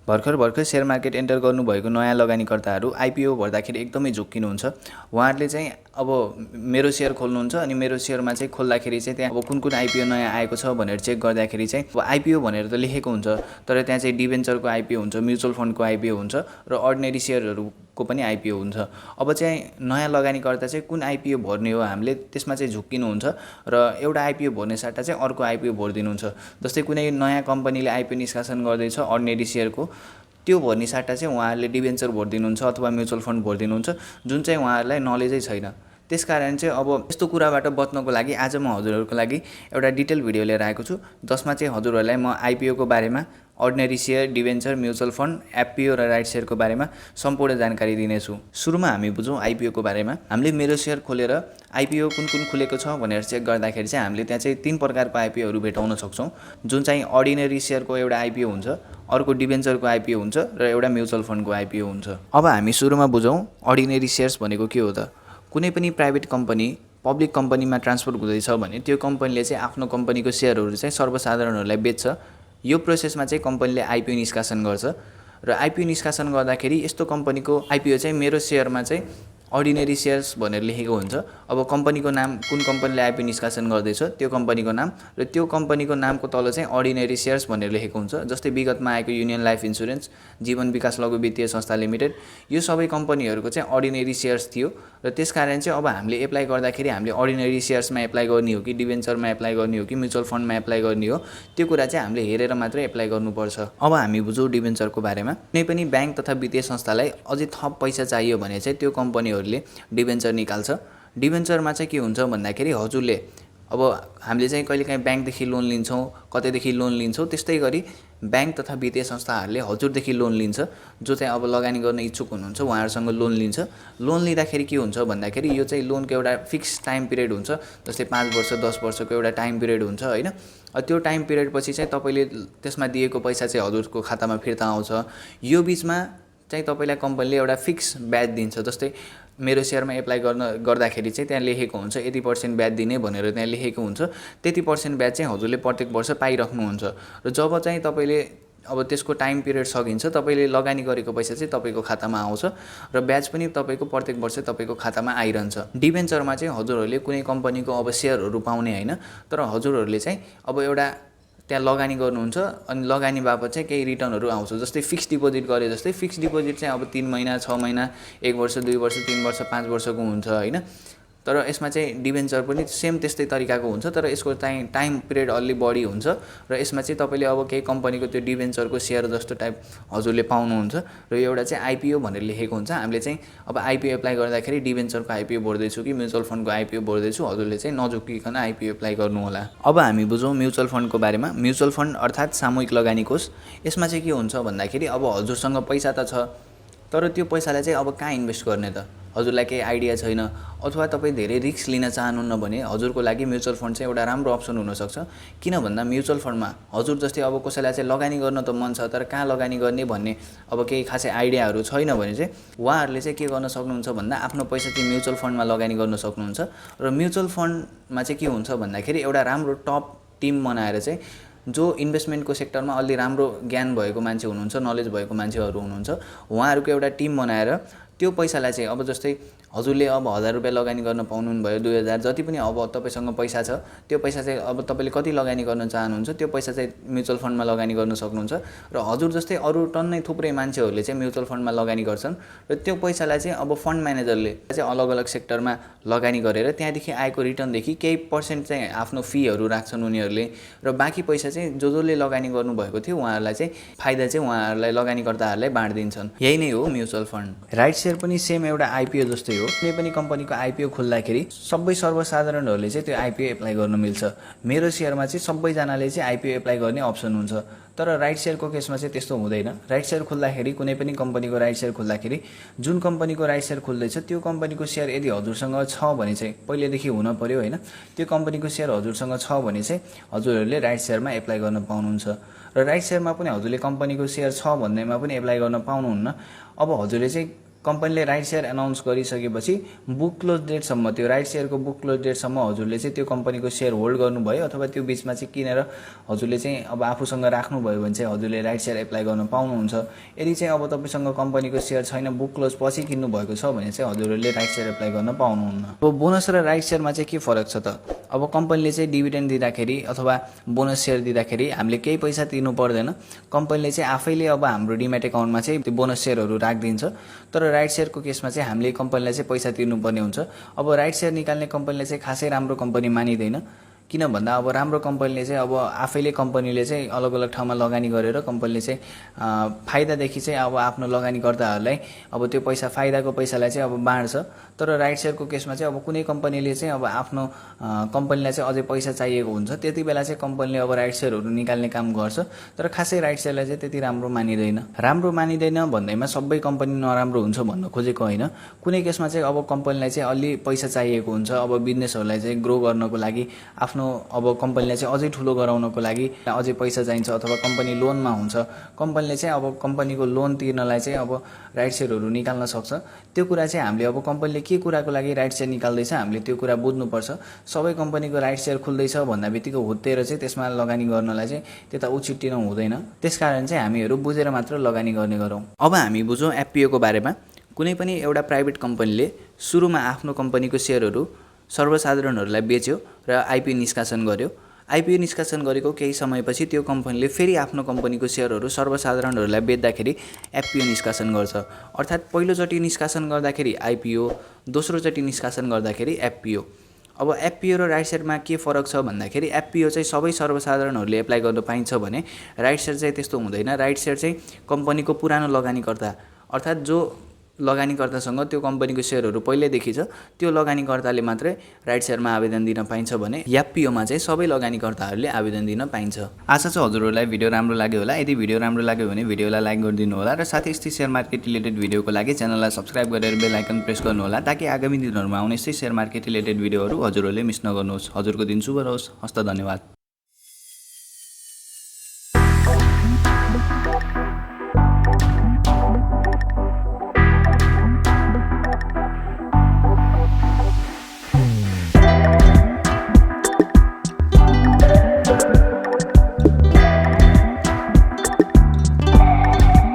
भर्खर share market enter गर्नुभएको नयाँ लगानीकर्ताहरू आइपिओ भर्दाखेरि एकदमै झुक्किनुहुन्छ। उहाँहरूले चाहिँ अब मेरो सेयर खोल्नुहुन्छ अनि मेरो सेयरमा चाहिँ खोल्दाखेरि चाहिँ त्यहाँ अब कुन आइपिओ नयाँ आएको छ भनेर चेक गर्दाखेरि चाहिँ अब आइपिओ भनेर त लेखेको हुन्छ, तर त्यहाँ चाहिँ डिभेन्चरको आइपिओ हुन्छ, म्युचुअल फन्डको आइपिओ हुन्छ र अर्डिनेरी सेयरहरूको पनि आइपिओ हुन्छ। अब चाहिँ नयाँ लगानीकर्ता चाहिँ कुन आइपिओ भर्ने हो हामीले त्यसमा चाहिँ झुक्किनुहुन्छ र एउटा आइपिओ भर्ने सट्टा चाहिँ अर्को आइपिओ भरिदिनुहुन्छ। जस्तै कुनै नयाँ कम्पनीले आइपिओ निष्कासन गर्दैछ अर्डिनेरी सेयरको, त्यो भर्ने सट्टा चाहिँ उहाँहरूले डिभेन्चर भरिदिनुहुन्छ अथवा म्युचुअल फन्ड भरिदिनुहुन्छ, जुन चाहिँ उहाँहरूलाई नलेजै छैन। त्यसकारण चाहिँ अब यस्तो कुराबाट बच्नको लागि आज म हजुरहरूको लागि एउटा डिटेल भिडियो लिएर आएको छु, जसमा चाहिँ हजुरहरूलाई म आइपिओको बारेमा, ordinary share, debenture, mutual fund, FPO र राइट सेयरको बारेमा सम्पूर्ण जानकारी दिनेछु। सुरुमा हामी बुझौँ आइपिओको बारेमा। हामीले मेरो सेयर खोलेर आइपिओ कुन खुलेको छ भनेर चेक गर्दाखेरि चाहिँ हामीले त्यहाँ चाहिँ 3 प्रकारको आइपिओहरू भेटाउन सक्छौँ, जुन चाहिँ अर्डिनेरी सेयरको एउटा आइपिओ हुन्छ, अर्को डिभेन्चरको आइपिओ हुन्छ र एउटा म्युचुअल फन्डको आइपिओ हुन्छ। अब हामी सुरुमा बुझौँ अर्डिनेरी सेयर्स भनेको के हो त। कुनै पनि प्राइभेट कम्पनी पब्लिक कम्पनीमा ट्रान्सफर हुँदैछ भने त्यो कम्पनीले चाहिँ आफ्नो कम्पनीको सेयरहरू चाहिँ सर्वसाधारणहरूलाई बेच्छ। यो प्रोसेसमा चाहिँ कम्पनीले आइपिओ निष्कासन गर्छ र आइपिओ निष्कासन गर्दाखेरि यस्तो कम्पनीको आइपिओ चाहिँ मेरो सेयरमा चाहिँ अर्डिनेरी सेयर्स भनेर लेखेको हुन्छ। अब कम्पनीको नाम, कुन कम्पनीले आइपिओ निष्कासन गर्दैछ त्यो कम्पनीको नाम र त्यो कम्पनीको नामको तल चाहिँ अर्डिनेरी सेयर्स भनेर लेखेको हुन्छ। जस्तै विगतमा आएको युनियन लाइफ इन्सुरेन्स, जीवन विकास लघु वित्तीय संस्था लिमिटेड, यो सबै कम्पनीहरूको चाहिँ अर्डिनेरी सेयर्स थियो र त्यसकारण चाहिँ अब हामीले एप्लाई गर्दाखेरि हामीले अर्डिनेरी सेयर्समा एप्लाई गर्ने हो कि डिभेन्चरमा एप्लाई गर्ने हो कि म्युचुअल फन्डमा एप्लाई गर्ने हो, त्यो कुरा चाहिँ हामीले हेरेर मात्रै एप्लाई गर्नुपर्छ। अब हामी बुझौँ डिभेन्चरको बारेमा। कुनै पनि ब्याङ्क तथा वित्तीय संस्थालाई अझै थप पैसा चाहियो भने चाहिँ त्यो कम्पनीहरूले डिभेन्चर निकाल्छ। डिभेन्चरमा चाहिँ के हुन्छ भन्दाखेरि हजुरले अब हामीले चाहिँ कहिलेकाहीँ ब्याङ्कदेखि लोन लिन्छौँ, कतैदेखि लोन लिन्छौँ, त्यस्तै गरी ब्याङ्क तथा वित्तीय संस्थाहरूले हजुरदेखि लोन लिन्छ। जो चाहिँ अब लगानी गर्न इच्छुक हुनुहुन्छ उहाँहरूसँग लोन लिन्छ। लोन लिँदाखेरि के हुन्छ भन्दाखेरि यो चाहिँ लोनको एउटा फिक्स टाइम पिरियड हुन्छ, जस्तै 5 वर्ष 10 वर्षको एउटा टाइम पिरियड हुन्छ होइन। त्यो टाइम पिरियडपछि चाहिँ तपाईँले त्यसमा दिएको पैसा चाहिँ हजुरको खातामा फिर्ता आउँछ। यो बिचमा चाहिँ तपाईँलाई कम्पनीले एउटा फिक्स ब्याज दिन्छ। जस्तै मेरो सेयरमा एप्लाई गर्दाखेरि चाहिँ त्यहाँ लेखेको हुन्छ यति % ब्याज दिने भनेर त्यहाँ लेखेको हुन्छ। त्यति % ब्याज चाहिँ हजुरले प्रत्येक वर्ष पाइराख्नुहुन्छ र जब चाहिँ तपाईँले अब त्यसको टाइम पिरियड सकिन्छ तपाईँले लगानी गरेको पैसा चाहिँ तपाईँको खातामा आउँछ र ब्याज पनि तपाईँको प्रत्येक वर्ष तपाईँको खातामा आइरहन्छ। डिभेन्चरमा चाहिँ हजुरहरूले कुनै कम्पनीको अब सेयरहरू पाउने होइन, तर हजुरहरूले चाहिँ अब एउटा त्यहाँ लगानी गर्नुहुन्छ अनि लगानी बापत चाहिँ केही रिटर्नहरू आउँछ। जस्तै फिक्स डिपोजिट गरे जस्तै फिक्स डिपोजिट चाहिँ अब 3 महिना 6 महिना 1 वर्ष 2 वर्ष 3 वर्ष 5 वर्षको हुन्छ होइन। तर यसमा चाहिँ डिभेन्चर पनि सेम त्यस्तै तरिकाको हुन्छ, तर यसको चाहिँ टाइम पिरियड अलि बढी हुन्छ र यसमा चाहिँ तपाईँले अब केही कम्पनीको त्यो डिभेन्चरको सेयर जस्तो टाइप हजुरले पाउनुहुन्छ र यो एउटा चाहिँ आइपिओ भनेर लेखेको हुन्छ। हामीले चाहिँ अब आइपिओ एप्लाई गर्दाखेरि डिभेन्चरको आइपिओ भर्दैछु कि म्युचुअल फन्डको आइपिओ भर्दैछु, हजुरले चाहिँ नझुक्किकन आइपिओ एप्लाई गर्नु होला। अब हामी बुझौँ म्युचुअल फन्डको बारेमा। म्युचुअल फन्ड अर्थात् सामूहिक लगानी कोष। यसमा चाहिँ के हुन्छ भन्दाखेरि अब हजुरसँग पैसा त छ, तर त्यो पैसालाई चाहिँ अब कहाँ इन्भेस्ट गर्ने त हजुरलाई केही आइडिया छैन, अथवा तपाईँ धेरै रिस्क लिन चाहनुहुन्न भने हजुरको लागि म्युचुअल फन्ड चाहिँ एउटा राम्रो अप्सन हुनसक्छ। किन भन्दा म्युचुअल फन्डमा हजुर जस्तै अब कसैलाई चाहिँ लगानी गर्न त मन छ तर कहाँ लगानी गर्ने भन्ने अब केही खासै आइडियाहरू छैन भने चाहिँ उहाँहरूले चाहिँ के गर्न सक्नुहुन्छ भन्दा आफ्नो पैसा चाहिँ म्युचुअल फन्डमा लगानी गर्न सक्नुहुन्छ। र म्युचुअल फन्डमा चाहिँ के हुन्छ भन्दाखेरि एउटा राम्रो टप टिम बनाएर चाहिँ जो इन्भेस्टमेन्टको सेक्टरमा अलि राम्रो ज्ञान भएको मान्छे हुनुहुन्छ, नलेज भएको मान्छेहरू हुनुहुन्छ, उहाँहरूको एउटा टिम बनाएर त्यो पैसालाई चाहिँ अब जस्तै हजुरले अब 1000 रुपैयाँ लगानी गर्न पाउनुभयो, 2000 जति पनि अब तपाईँसँग पैसा छ त्यो पैसा चाहिँ अब तपाईँले कति लगानी गर्न चाहनुहुन्छ त्यो पैसा चाहिँ म्युचुअल फन्डमा लगानी गर्न सक्नुहुन्छ। र हजुर जस्तै अरू टन्नै थुप्रै मान्छेहरूले चाहिँ म्युचुअल फन्डमा लगानी गर्छन् र त्यो पैसालाई चाहिँ अब फन्ड म्यानेजरले चाहिँ अलग अलग सेक्टरमा लगानी गरेर त्यहाँदेखि आएको रिटर्नदेखि केही % चाहिँ आफ्नो फीहरू राख्छन् उनीहरूले र बाँकी पैसा चाहिँ जसले लगानी गर्नुभएको थियो उहाँहरूलाई चाहिँ फाइदा चाहिँ उहाँहरूलाई लगानीकर्ताहरूलाई बाँडिदिन्छन्। यही नै हो म्युचुअल फन्ड। राइट सेयर पनि सेम एउटा आइपिओ जस्तै हो। कुनै पनि कम्पनीको आइपिओ खोल्दाखेरि सबै सर्वसाधारणहरूले चाहिँ त्यो आइपिओ एप्लाई गर्न मिल्छ। मेरो सेयरमा चाहिँ सबैजनाले चाहिँ आइपिओ एप्लाई गर्ने अप्सन हुन्छ, तर राइट सेयरको केसमा चाहिँ त्यस्तो हुँदैन। राइट सेयर खोल्दाखेरि कुनै पनि कम्पनीको राइट सेयर खोल्दाखेरि जुन कम्पनीको राइट सेयर खोल्दैछ त्यो कम्पनीको सेयर यदि हजुरसँग छ भने चाहिँ पहिलेदेखि हुन पर्यो होइन, त्यो कम्पनीको सेयर हजुरसँग छ भने चाहिँ हजुरहरूले राइट सेयरमा एप्लाई गर्न पाउनुहुन्छ। र राइट सेयरमा पनि हजुरले कम्पनीको सेयर छ भन्नेमा पनि एप्लाई गर्न पाउनुहुन्न। अब हजुरले चाहिँ कम्पनीले राइट सेयर एनाउन्स गरिसकेपछि बुक क्लोज डेटसम्म त्यो राइट सेयरको बुक क्लोज डेटसम्म हजुरले चाहिँ त्यो कम्पनीको सेयर होल्ड गर्नुभयो अथवा त्यो बिचमा चाहिँ किनेर हजुरले चाहिँ अब आफूसँग राख्नुभयो भने चाहिँ हजुरले राइट सेयर एप्लाई गर्न पाउनुहुन्छ। यदि चाहिँ अब तपाईसँग कम्पनीको सेयर छैन, बुक क्लोज पछि किन्नु भएको छ भने चाहिँ हजुरले राइट सेयर एप्लाई गर्न पाउनुहुन्न। अब बोनस र राइट सेयरमा चाहिँ के फरक छ त? अब कम्पनीले चाहिँ डिभिडेन्ड दिँदाखेरि अथवा बोनस सेयर दिँदाखेरि हामीले केही पैसा तिर्नु पर्दैन। कम्पनीले चाहिँ आफैले अब हाम्रो डिम्याट एकाउन्टमा चाहिँ त्यो बोनस सेयरहरू राखिदिन्छ। तर राइट सेयरको केसमा चाहिँ हामीले कम्पनीलाई चाहिँ पैसा तिर्नुपर्ने हुन्छ। अब राइट सेयर निकाल्ने कम्पनीले चाहिँ खासै राम्रो कम्पनी मानिँदैन। किन भन्दा अब राम्रो कम्पनीले चाहिँ अब आफैले कम्पनीले चाहिँ अलग अलग ठाउँमा लगानी गरेर कम्पनीले चाहिँ फाइदादेखि चाहिँ अब आफ्नो लगानीकर्ताहरूलाई अब त्यो पैसा फाइदाको पैसालाई चाहिँ अब बाँड्छ। तर राइट सेयरको केसमा चाहिँ अब कुनै कम्पनीले चाहिँ अब आफ्नो कम्पनीलाई चाहिँ अझै पैसा चाहिएको हुन्छ, त्यति बेला चाहिँ कम्पनीले अब राइट सेयरहरू निकाल्ने काम गर्छ। तर खासै राइट सेयरलाई चाहिँ त्यति राम्रो मानिँदैन। राम्रो मानिँदैन भन्दैमा सबै कम्पनी नराम्रो हुन्छ भन्न खोजेको होइन। कुनै केसमा चाहिँ अब कम्पनीलाई चाहिँ अलि पैसा चाहिएको हुन्छ, अब बिजनेसहरूलाई चाहिँ ग्रो गर्नको लागि, आफ्नो अब कम्पनीलाई चाहिँ अझै ठुलो गराउनको लागि अझै पैसा चाहिन्छ अथवा कम्पनी लोनमा हुन्छ। कम्पनीले चाहिँ अब कम्पनीको लोन तिर्नलाई चाहिँ अब राइट सेयरहरू निकाल्न सक्छ। त्यो कुरा चाहिँ हामीले अब कम्पनीले के कुराको लागि राइट सेयर निकाल्दैछ हामीले त्यो कुरा बुझ्नुपर्छ। सबै कम्पनीको राइट सेयर खुल्दैछ भन्दा बित्तिकै हुत्तेर चाहिँ त्यसमा लगानी गर्नलाई चाहिँ त्यता उछिट्टिनु हुँदैन। त्यसकारण चाहिँ हामीहरू बुझेर मात्र लगानी गर्ने गरौँ। अब हामी बुझौँ एफपिओको बारेमा। कुनै पनि एउटा प्राइभेट कम्पनीले सुरुमा आफ्नो कम्पनीको सेयरहरू सर्वसाधारणहरूलाई बेच्यो र आइपिओ निष्कासन गर्यो। आइपिओ निष्कासन गरेको केही समयपछि त्यो कम्पनीले फेरि आफ्नो कम्पनीको सेयरहरू सर्वसाधारणहरूलाई बेच्दाखेरि एफपिओ निष्कासन गर्छ। अर्थात् पहिलोचोटि निष्कासन गर्दाखेरि आइपिओ, दोस्रोचोटि निष्कासन गर्दाखेरि एफपिओ। अब एफपिओ र राइट सेयरमा के फरक छ भन्दाखेरि एफपिओ चाहिँ सबै सर्वसाधारणहरूले एप्लाई गर्न पाइन्छ भने राइट सेयर चाहिँ त्यस्तो हुँदैन। राइट सेयर चाहिँ कम्पनीको पुरानो लगानीकर्ता अर्थात् जो लगानीकर्तासँग त्यो कम्पनीको सेयरहरू पहिल्यैदेखि छ त्यो लगानीकर्ताले मात्रै राइट सेयरमा आवेदन दिन पाइन्छ भने एफपिओमा चाहिँ सबै लगानीकर्ताहरूले आवेदन दिन पाइन्छ। आशा छ हजुरहरूलाई भिडियो राम्रो लाग्यो होला। यदि भिडियो राम्रो लाग्यो भने भिडियोलाई लाइक गरिदिनु होला र साथै यस्तै सेयर मार्केट रिलेटेड भिडियोको लागि च्यानललाई सब्स्क्राइब गरेर बेल आइकन प्रेस गर्नु होला ताकि आगामी दिनहरूमा आउने यस्तै सेयर मार्केट रिलेटेड भिडियोहरू हजुरहरूले मिस नगर्नुहोस्। हजुरको दिन शुभ रहोस्। हस्त धन्यवाद।